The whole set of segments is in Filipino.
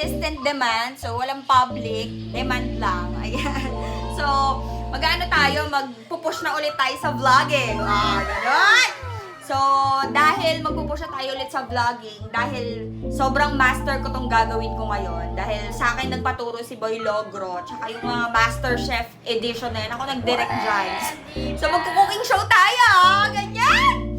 consistent demand. So, walang public. Demand lang. Ayan. So, mag-ano tayo? Magpupush na ulit tayo sa vlogging. Ganon! So, dahil magpupush na tayo ulit sa vlogging, dahil sobrang master ko tong gagawin ko ngayon, dahil sa akin nagpaturo si Boy Logro, tsaka yung mga Master Chef edition na yan, ako nag-direct drives. So, magkukuking show tayo! Ganyan!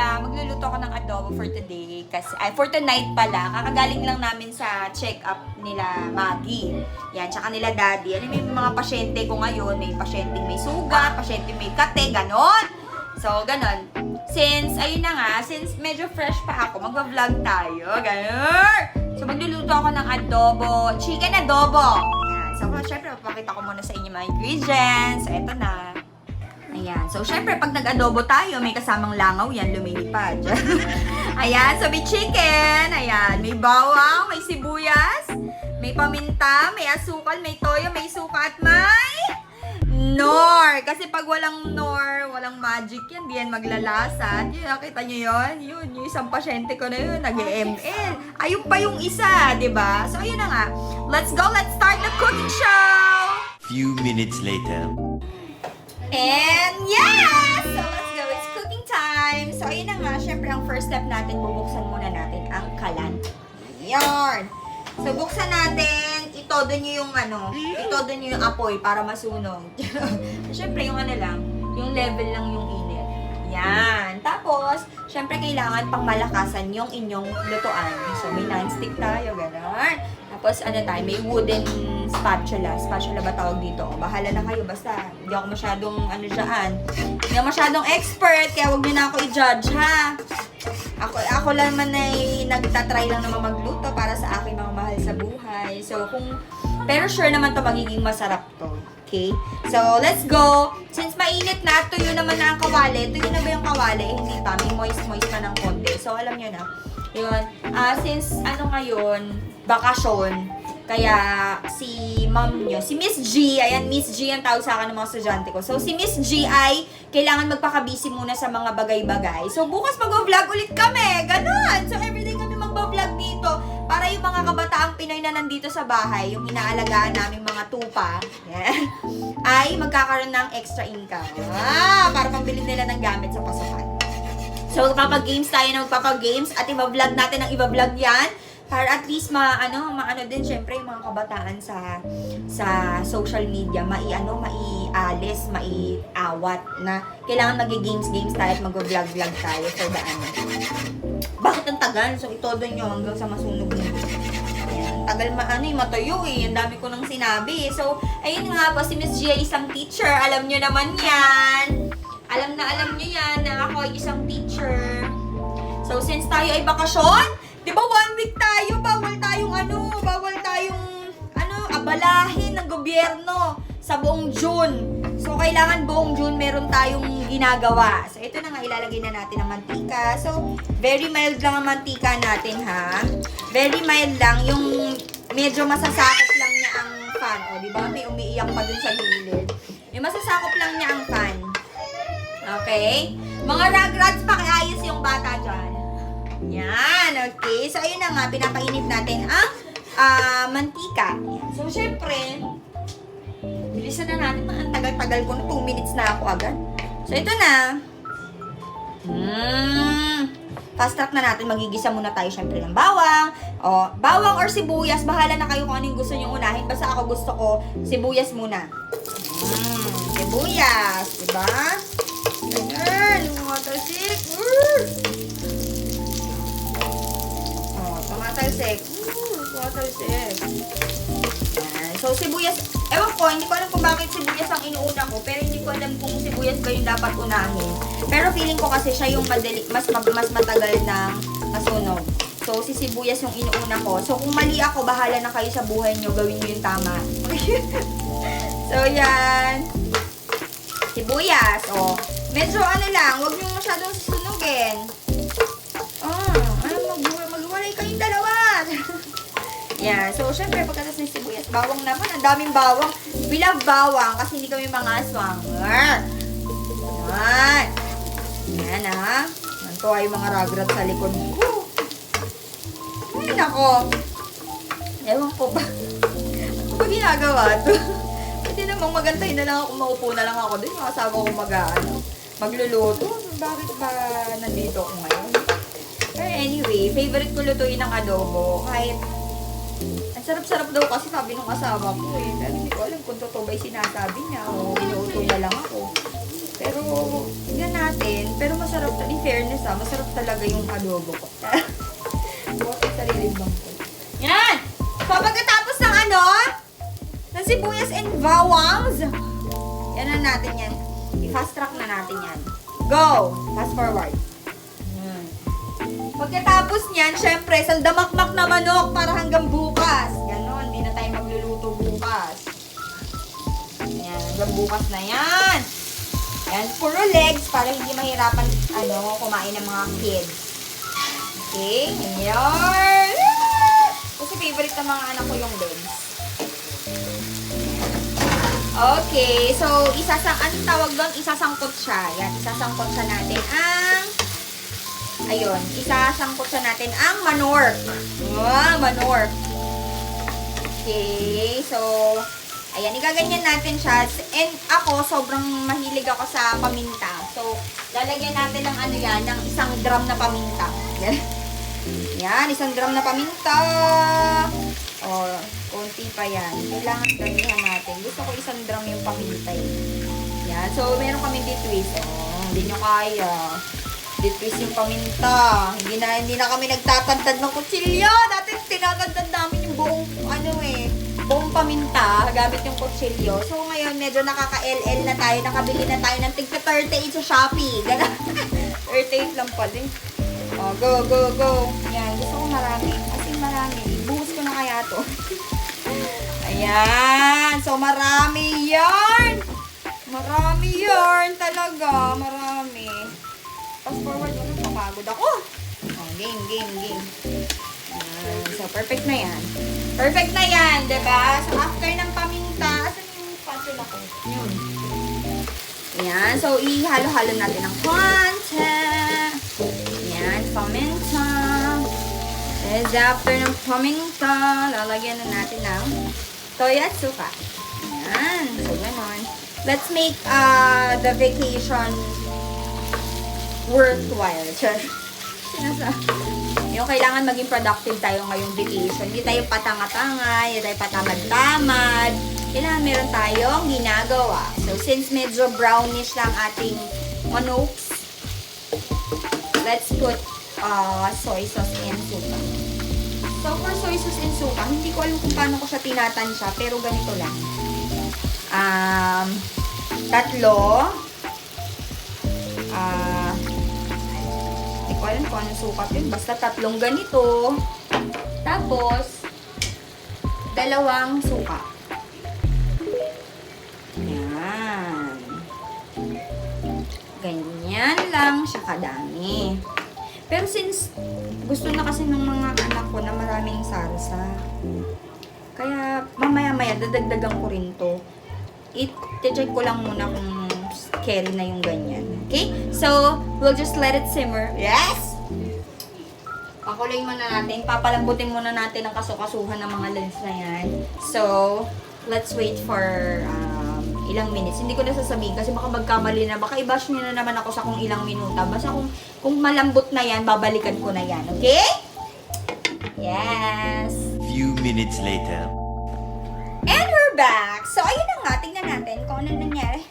Magluluto ako ng adobo for today, kasi, for tonight pala, kakagaling lang namin sa check-up nila Maggie. Yan, tsaka nila Daddy. Ano yung mga pasyente ko ngayon, may pasyenteng may sugat, pasyenteng may kate, ganon! So, ganon. Since medyo fresh pa ako, magva-vlog tayo. Ganon! So, magluluto ako ng adobo, chicken adobo. Ayan. So, syempre, papakita ko muna sa inyo mga ingredients. So, eto na. Ayan. So, syempre, pag nag-adobo tayo, may kasamang langaw yan, lumilipad. Ayan. So, may chicken. Ayan. May bawang, may sibuyas, may paminta, may asukal, may toyo, may suka, at may nor. Kasi pag walang nor, walang magic yan, di yan maglalasa. Yun, nakita nyo yun? Yun, yung isang pasyente ko na yun, nag-ML. Ayun pa yung isa, di ba? So, ayun na nga. Let's go, let's start the cooking show! Few minutes later. And yes! So, let's go. It's cooking time. So, ayun na nga. Siyempre, ang first step natin, bubuksan muna natin ang kalan. Yarn! So, buksan natin. Itodo nyo yung apoy para masunog. Siyempre, yung yung level lang yung init. Yan. Tapos, siyempre, kailangan pang malakasan yung inyong lutuan. So, may non-stick tayo, gano'n. Tapos, may wooden spatula. Spatula ba tawag dito? Bahala na kayo. Basta, hindi ako masyadong, hindi ako masyadong expert, kaya huwag nyo na ako i-judge, ha? Ako lang man ay nagtatry lang naman magluto para sa aking mga mahal sa buhay. So, pero sure naman to magiging masarap to. Okay? So, let's go. Since mainit na, tuyo naman na ang kawali. Tuyo na ba yung kawali? Hindi pa. May moist pa ng konti. So, alam nyo na. Yun. Since, ngayon, bakasyon, kaya si ma'am nyo, si Miss G, ayan, Miss G ang tawag sa akin ng mga estudyante ko. So, si Miss G ay kailangan magpaka-busy muna sa mga bagay-bagay. So, bukas mag-vlog ulit kami. Ganon! So, everyday kami mag-vlog dito para yung mga kabataang Pinoy na nandito sa bahay, yung inaalagaan naming mga tupa, yeah, ay magkakaroon ng extra income. Para pambili nila ng gamit sa pasukan. So, kapag-games tayo na magpapag-games at i-vlog natin ang i-vlog yan, para at least maano din syempre yung mga kabataan sa social media, maialis, maiawat na kailangan magi-games tayo at mag-vlog tayo for the Bakit ang tagal? So itodo nyo hanggang sa masunog na. Ayan, tagal matuyo eh. Ang dami ko nang sinabi. So ayun nga po, si Miss G ay isang teacher. Alam nyo naman yan. Alam nyo yan na ako ay isang teacher. So since tayo ay bakasyon, di ba 1 week tayo, bawal tayong abalahin ng gobyerno sa buong June. So, kailangan buong June meron tayong ginagawa. So, ito na nga, ilalagay na natin ang mantika. So, very mild lang ang mantika natin, ha? Very mild lang, yung medyo masasakop lang niya ang fan. O, di ba? May umiiyak pa dun sa gilid. Yung masasakop lang niya ang fan. Okay? Mga ragrats, pakiayos yung bata dyan. Yan, okay. So, ayun na nga, pinapainit natin ang mantika. So, syempre, bilisan na natin. Ang tagal-tagal ko na, 2 minutes na ako agad. So, ito na. Fast track na natin. Magigisa muna tayo syempre ng bawang. Bawang or sibuyas. Bahala na kayo kung anong gusto nyo unahin. Basta ako gusto ko, sibuyas muna. Sibuyas. Diba? Ganyan. Tumatalsik. Tumatalsik. So, sibuyas. Ewan ko, hindi ko alam kung bakit sibuyas ang inuuna ko. Pero hindi ko alam kung sibuyas ba yung dapat unahin. Pero feeling ko kasi siya yung mas matagal na masunog. So, si sibuyas yung inuuna ko. So, kung mali ako, bahala na kayo sa buhay nyo. Gawin nyo yung tama. So, yan. Sibuyas. Medyo lang. Huwag nyo masyadong susunugin. Maghiwalay kayong dalawa. Yan. So, syempre, pagkatas ng sibuyas, bawang naman. Ang daming bawang. We love bawang kasi hindi kami mga aswang. Yan. Yan, ha. Nantuwa yung mga ragrat sa likod ko. Ay, nako. Ewan ko ba? Ano ba ginagawa to? Pwede namang magantay na lang ako, maupo na lang ako doon. Yung asawa ko magluluto. Bakit ba nandito ako ngayon? Pero anyway, favorite ko lutuin ng adobo. Kahit, ang sarap-sarap daw kasi sabi ng asawa ko eh. Pero hindi ko alam kung totoo ba yung sinasabi niya o inuuto na lang ako. Pero, tingnan natin. Pero masarap, in fairness masarap talaga yung adobo ko. Bukas yung sariling bangko. Yan! So, pagkatapos ng ng sibuyas and bawangs, yan na natin yan. I-fast track na natin yan. Go! Fast forward. Yan. Pagkatapos niyan, syempre, saldamakmak na manok para hanggang bukas. Ganon, hindi na tayo magluluto bukas. Yan, hanggang bukas na yan. Yan, puro legs para hindi mahirapan, kumain ng mga kids. Okay, yan. Kasi favorite ng mga anak ko yung legs. Okay, so anong tawag doon? Isasangkot siya. Yan, isasangkot siya natin isasangkot siya natin ang manok. Manok. Okay, so ayan, igaganyan natin siya. And ako, sobrang mahilig ako sa paminta. So, lalagyan natin ng ng 1 gram na paminta. Yan, 1 gram na paminta. Konti pa yan. Kailangan ganihan natin. Gusto ko 1 gram yung paminta. Yan, so meron kami ditwist. Hindi nyo kaya. Ditwist yung paminta. Hindi na kami nagtatantad ng kutsilyo. Dati tinatantad namin yung buong paminta gamit yung kutsilyo. So ngayon medyo nakaka-LL na tayo. Nakabili na tayo ng tigta 38 sa Shopee. Gano'n. 38 lang pala. Go. Yan, gusto ko marami. Kasi marami. Ibuhos ko na kaya to. Ayan. So marami yarn. Marami yarn talaga. Marami. Fast forward mo na, papagod ako. Game. So, perfect na yan. Perfect na yan, diba? So, after ng paminta, asan yung spatula ko? Yun. Ayan. So, ihalo-halo natin ng konti. Ayan, paminta. And after ng paminta, lalagyan na natin ng toyo at suka. Ayan. So, ganon. Let's make the vacation worthwhile. Yung kailangan maging productive tayo ngayong vacation. Hindi tayo patanga-tanga, hindi tayo patamad-tamad. Kailangan meron tayong ginagawa. So, since medyo brownish lang ating manoks, let's put soy sauce and suka. So, for soy sauce and suka, hindi ko alam kung paano ko siya tinatansya, pero ganito lang. 3. Hindi ko alam kung anong sukat yun. Basta 3 ganito. Tapos, 2 suka. Yan. Ganyan lang siya kadami. Pero since gusto na kasi ng mga anak ko na maraming salsa, kaya mamaya-maya dadagdagan ko rin to. I-check ko lang muna kung carry na yung ganyan. Okay? So, we'll just let it simmer. Yes! Pakulayin muna natin. Papalambutin muna natin ang kasukasuhan ng mga legs na yan. So, let's wait for ilang minutes. Hindi ko na sasabihin kasi baka magkamali na. Baka i-bash nyo na naman ako sa kung ilang minuta. Basta kung malambot na yan, babalikan ko na yan. Okay? Yes! Few minutes later. And we're back! So, ayun na nga. Tingnan natin kung ano nangyari.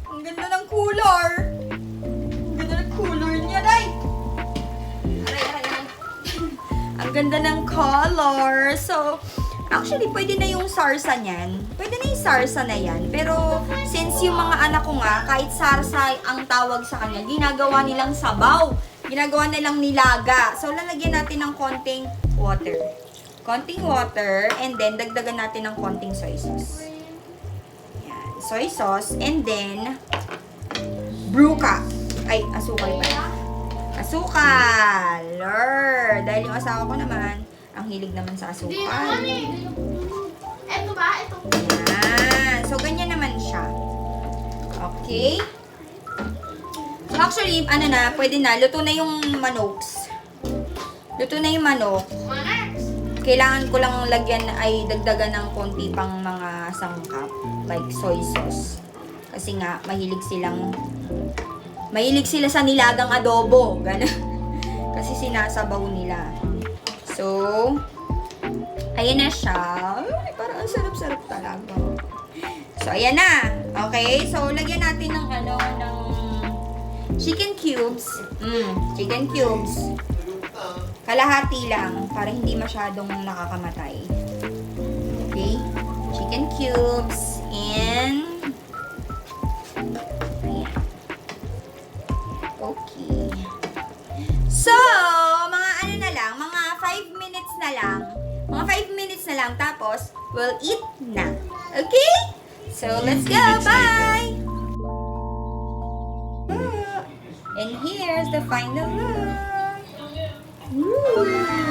Ang ganda ng color. Ang ganda ng color niya, Day. Aray. Ang ganda ng color. So, actually, pwede na yung sarsa niyan. Pwede na yung sarsa na yan. Pero, since yung mga anak ko nga, kahit sarsa ang tawag sa kanya, ginagawa nilang sabaw. Ginagawa nilang nilaga. So, lalagyan natin ng konting water. Konting water, and then, dagdagan natin ng konting soy sauce. Soy sauce, and then bruka. Ay, asukal ba? Asukal! Dahil yung asawa ko naman, ang hilig naman sa asukal. Ito ba? Ito. Yan. So, ganyan naman siya. Okay? So, actually, pwede na. Luto na yung manoks. Luto na yung manok. Kailangan ko lang lagyan ay dagdagan ng konti pang mga sangkap. Like soy sauce. Kasi nga, mahilig sila sa nilagang adobo. Ganun. Kasi sinasabaw nila. So, ayan na siya. Ay, parang ang sarap-sarap talaga. So, ayan na. Okay? So, lagyan natin ng ng chicken cubes. Chicken cubes. Kalahati lang para hindi masyadong nakakamatay. Okay? Chicken cubes and ayan. Okay. So, mga na lang, mga 5 minutes na lang. Mga 5 minutes na lang tapos we'll eat na. Okay? So, let's go. Minutes Bye! And here's the final look. Woo!